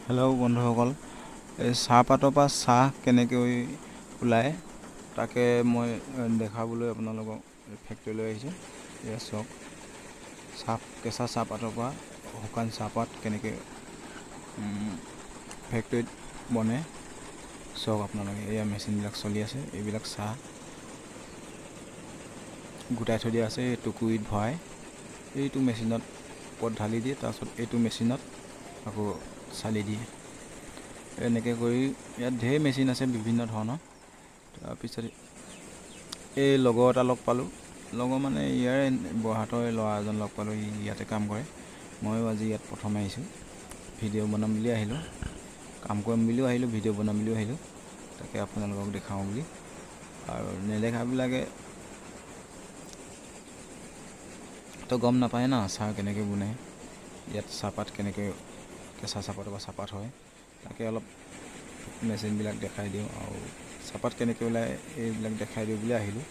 Hello' বন্ধুসকল, এই চাহপাতৰ পৰা চাহ কেনেকৈ ওলায় তাকে মই দেখাবলৈ আপোনালোকক ফেক্টৰীলৈ আহিছোঁ। এয়া চাওক, কেঁচা চাহপাতৰ পৰা শুকান চাহপাত কেনেকৈ ফেক্টৰীত বনে চাওক আপোনালোকে। এয়া মেচিনবিলাক চলি আছে, এইবিলাক চাহ গোটাই থৈ দিয়া আছে। এই টুকুৰিত ভৰাই এইটো মেচিনত ওপৰত ঢালি দিয়ে, তাৰপিছত এইটো মেচিনত আকৌ চালি দিয়ে। এনেকৈ কৰি ইয়াত ঢেৰ মেচিন আছে বিভিন্ন ধৰণৰ। তাৰপিছত এই লগৰ এটা লগ পালোঁ, লগৰ মানে ইয়াৰে বৰহাটৰ ল'ৰা এজন লগ পালোঁ, ইয়াতে কাম কৰে। ময়ো আজি ইয়াত প্ৰথম আহিছোঁ, ভিডিঅ' বনাম বুলি আহিলোঁ, কাম কৰিম বুলিও আহিলোঁ, ভিডিঅ' বনাম বুলিও আহিলোঁ। তাকে আপোনালোকক দেখাওঁ বুলি। আৰু নেদেখাবিলাকে তো গম নাপায় না চাহ কেনেকৈ বনায়, ইয়াত চাহপাত কেনেকৈ কেঁচা চাহপাতৰ পৰা চাহপাত হয়, তাকে অলপ মেচিনবিলাক দেখাই দিওঁ আৰু চাহপাত কেনেকৈ ওলায় এইবিলাক দেখাই দিওঁ বুলি আহিলোঁ।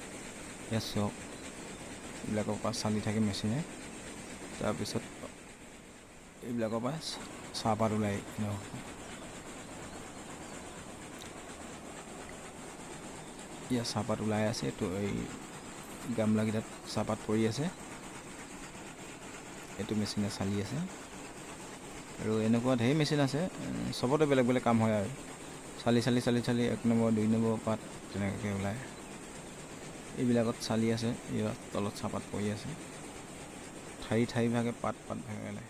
ইয়াত চাওক, এইবিলাকৰ পৰা চালি থাকে মেচিনে, তাৰপিছত এইবিলাকৰ পৰা চাহপাত ওলায়। ইয়াত চাহপাত ওলাই আছে, তো এই গামলাকেইটাত চাহপাত পৰি আছে, এইটো মেচিনে চালি আছে। আৰু এনেকুৱা ঢেৰ মেচিন আছে, চবতে বেলেগ বেলেগ কাম হয় আৰু চালি 1 নম্বৰ 2 নম্বৰ পাত তেনেকৈ ওলায়। এইবিলাকত চালি আছে, ইয়াত তলত চাহপাত পৰি আছে, ঠাৰি ভাগে পাত ভাগে ওলায়।